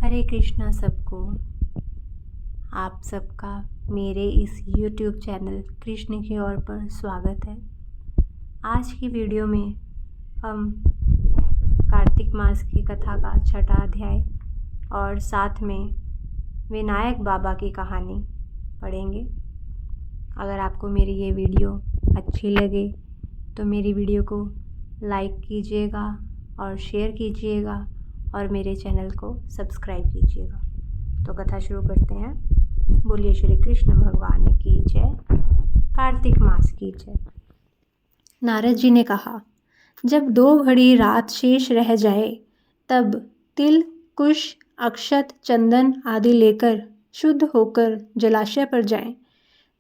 हरे कृष्णा सबको। आप सबका मेरे इस YouTube चैनल कृष्ण की ओर पर स्वागत है। आज की वीडियो में हम कार्तिक मास की कथा का छठा अध्याय और साथ में विनायक बाबा की कहानी पढ़ेंगे। अगर आपको मेरी ये वीडियो अच्छी लगे तो मेरी वीडियो को लाइक कीजिएगा और शेयर कीजिएगा और मेरे चैनल को सब्सक्राइब कीजिएगा। तो कथा शुरू करते हैं। बोलिए श्री कृष्ण भगवान की जय, कार्तिक मास की जय। नारद जी ने कहा, जब 2 घड़ी रात शेष रह जाए तब तिल, कुश, अक्षत, चंदन आदि लेकर शुद्ध होकर जलाशय पर जाएं।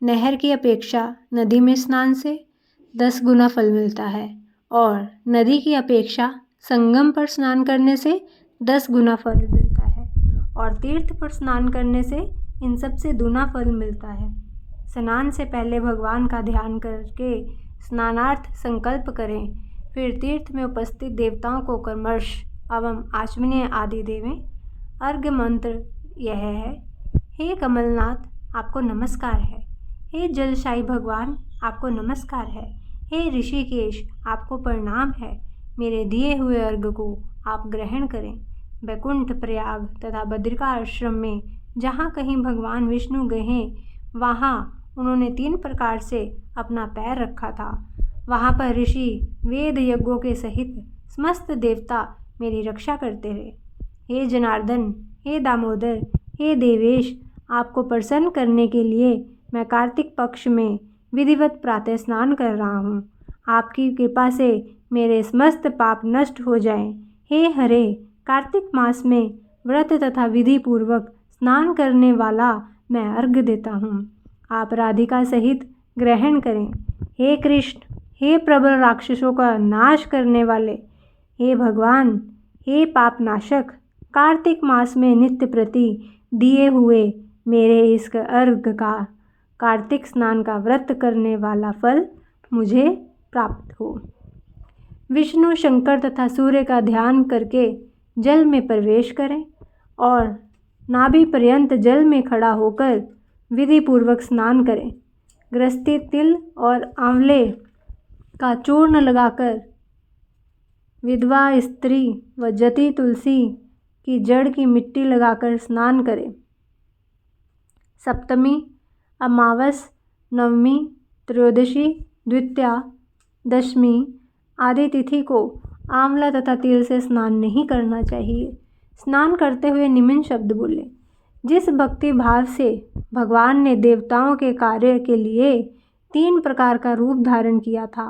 नहर की अपेक्षा नदी में स्नान से 10 गुना फल मिलता है और नदी की अपेक्षा संगम पर स्नान करने से 10 गुना फल मिलता है और तीर्थ पर स्नान करने से इन सब से दूना फल मिलता है। स्नान से पहले भगवान का ध्यान करके स्नानार्थ संकल्प करें, फिर तीर्थ में उपस्थित देवताओं को कर्मश एवं आचमनीय आदि देवें। अर्घ्य मंत्र यह है, हे कमलनाथ आपको नमस्कार है, हे जलशाही भगवान आपको नमस्कार है, हे ऋषिकेश आपको प्रणाम है। मेरे दिए हुए अर्घ्य को आप ग्रहण करें। वैकुंठ, प्रयाग तथा बद्रिका आश्रम में जहाँ कहीं भगवान विष्णु गए वहाँ उन्होंने 3 प्रकार से अपना पैर रखा था। वहाँ पर ऋषि वेद यज्ञों के सहित समस्त देवता मेरी रक्षा करते रहे। हे जनार्दन, हे दामोदर, हे देवेश, आपको प्रसन्न करने के लिए मैं कार्तिक पक्ष में विधिवत प्रातः स्नान कर रहा हूँ। आपकी कृपा से मेरे समस्त पाप नष्ट हो जाएं। हे हरे, कार्तिक मास में व्रत तथा विधि पूर्वक स्नान करने वाला मैं अर्घ्य देता हूँ। आप राधिका सहित ग्रहण करें। हे कृष्ण, हे प्रबल राक्षसों का नाश करने वाले, हे भगवान, हे पाप नाशक, कार्तिक मास में नित्य प्रति दिए हुए मेरे इस अर्घ्य का कार्तिक स्नान का व्रत करने वाला फल मुझे प्राप्त हो। विष्णु, शंकर तथा सूर्य का ध्यान करके जल में प्रवेश करें और नाभि पर्यंत जल में खड़ा होकर विधि पूर्वक स्नान करें। गृहस्थी तिल और आंवले का चूर्ण लगाकर विधवा स्त्री व जति तुलसी की जड़ की मिट्टी लगाकर स्नान करें। सप्तमी, अमावस, नवमी, त्रयोदशी, द्वितीया, दशमी आदि तिथि को आंवला तथा तिल से स्नान नहीं करना चाहिए। स्नान करते हुए निम्न शब्द बोले, जिस भक्ति भाव से भगवान ने देवताओं के कार्य के लिए 3 प्रकार का रूप धारण किया था,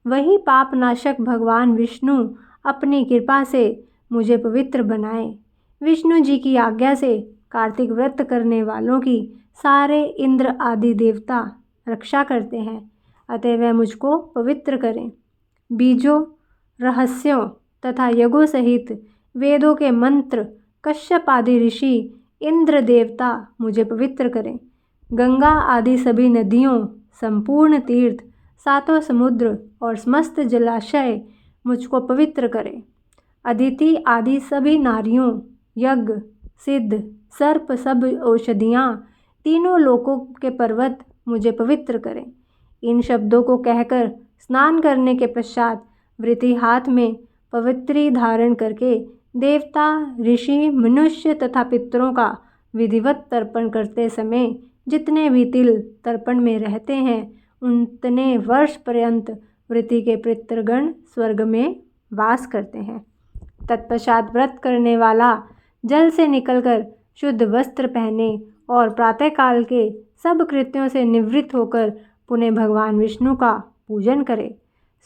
वही पाप नाशक भगवान विष्णु अपनी कृपा से मुझे पवित्र बनाए। विष्णु जी की आज्ञा से कार्तिक व्रत करने वालों की सारे इंद्र आदि देवता रक्षा करते हैं, अतः वह मुझको पवित्र करें। बीजों, रहस्यों तथा यज्ञों सहित वेदों के मंत्र कश्यप आदि ऋषि इंद्र देवता मुझे पवित्र करें। गंगा आदि सभी नदियों, संपूर्ण तीर्थ, 7 समुद्र और समस्त जलाशय मुझको पवित्र करें। अदिति आदि सभी नारियों, यज्ञ, सिद्ध, सर्प, सब औषधियाँ, तीनों लोकों के पर्वत मुझे पवित्र करें। इन शब्दों को कहकर स्नान करने के पश्चात वृत्ति हाथ में पवित्री धारण करके देवता, ऋषि, मनुष्य तथा पितरों का विधिवत तर्पण करते समय जितने भी तिल तर्पण में रहते हैं उतने वर्ष पर्यंत वृत्ति के पितृगण स्वर्ग में वास करते हैं। तत्पश्चात व्रत करने वाला जल से निकलकर शुद्ध वस्त्र पहने और प्रातःकाल के सब कृत्यों से निवृत्त होकर पुनः भगवान विष्णु का पूजन करे।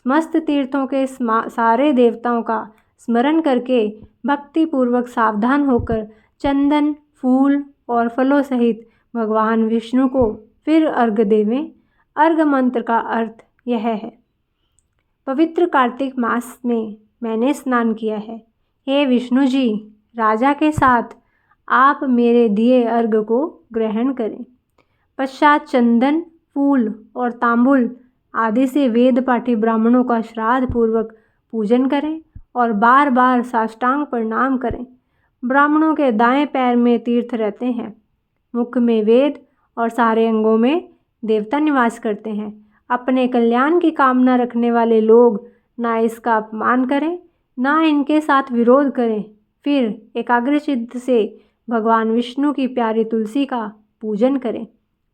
समस्त तीर्थों के सारे देवताओं का स्मरण करके भक्ति पूर्वक सावधान होकर चंदन, फूल और फलों सहित भगवान विष्णु को फिर अर्घ्य देवें। अर्घ्य मंत्र का अर्थ यह है, पवित्र कार्तिक मास में मैंने स्नान किया है। हे विष्णु जी, राजा के साथ आप मेरे दिए अर्घ्य को ग्रहण करें। पश्चात चंदन, फूल और तांबुल आदि से वेद पाठी ब्राह्मणों का श्राद्ध पूर्वक पूजन करें और बार बार साष्टांग प्रणाम करें। ब्राह्मणों के दाएं पैर में तीर्थ रहते हैं, मुख में वेद और सारे अंगों में देवता निवास करते हैं। अपने कल्याण की कामना रखने वाले लोग ना इसका अपमान करें, ना इनके साथ विरोध करें। फिर एकाग्रचित्त से भगवान विष्णु की प्यारी तुलसी का पूजन करें,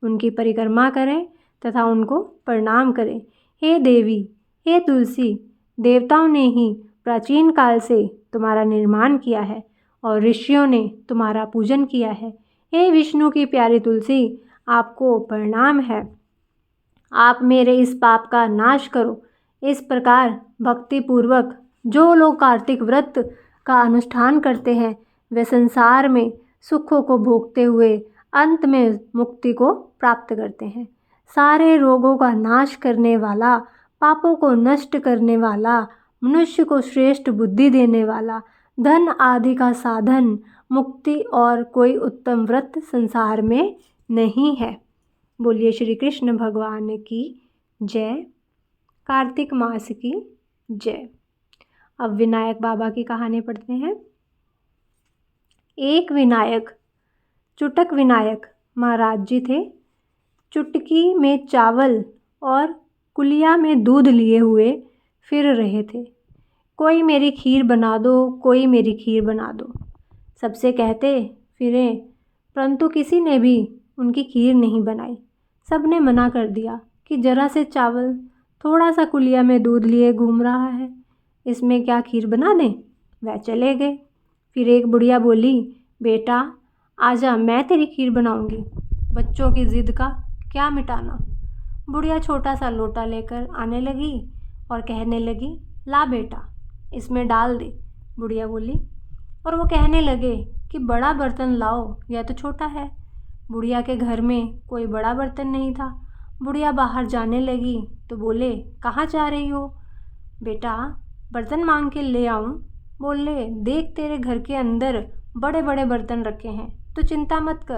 उनकी परिक्रमा करें तथा उनको प्रणाम करें। हे देवी, हे तुलसी, देवताओं ने ही प्राचीन काल से तुम्हारा निर्माण किया है और ऋषियों ने तुम्हारा पूजन किया है। हे विष्णु की प्यारी तुलसी, आपको प्रणाम है। आप मेरे इस पाप का नाश करो। इस प्रकार भक्तिपूर्वक जो लोग कार्तिक व्रत का अनुष्ठान करते हैं वे संसार में सुखों को भोगते हुए अंत में मुक्ति को प्राप्त करते हैं। सारे रोगों का नाश करने वाला, पापों को नष्ट करने वाला, मनुष्य को श्रेष्ठ बुद्धि देने वाला, धन आदि का साधन, मुक्ति और कोई उत्तम व्रत संसार में नहीं है। बोलिए श्री कृष्ण भगवान की जय। कार्तिक मास की जय। अब विनायक बाबा की कहानी पढ़ते हैं। एक विनायक, चुटक विनायक महाराज जी थे। चुटकी में चावल और कुलिया में दूध लिए हुए फिर रहे थे। कोई मेरी खीर बना दो, कोई मेरी खीर बना दो, सबसे कहते फिरे, परंतु किसी ने भी उनकी खीर नहीं बनाई। सब ने मना कर दिया कि जरा से चावल, थोड़ा सा कुलिया में दूध लिए घूम रहा है, इसमें क्या खीर बना दें। वह चले गए। फिर एक बुढ़िया बोली, बेटा आजा, मैं तेरी खीर बनाऊंगी, बच्चों की ज़िद का क्या मिटाना। बुढ़िया छोटा सा लोटा लेकर आने लगी और कहने लगी, ला बेटा, इसमें डाल दे। बुढ़िया बोली, और वो कहने लगे कि बड़ा बर्तन लाओ, यह तो छोटा है। बुढ़िया के घर में कोई बड़ा बर्तन नहीं था। बुढ़िया बाहर जाने लगी तो बोले, कहाँ जा रही हो। बेटा बर्तन मांग के ले आऊँ। बोले, देख तेरे घर के अंदर बड़े बड़े बर्तन रखे हैं, तो चिंता मत कर,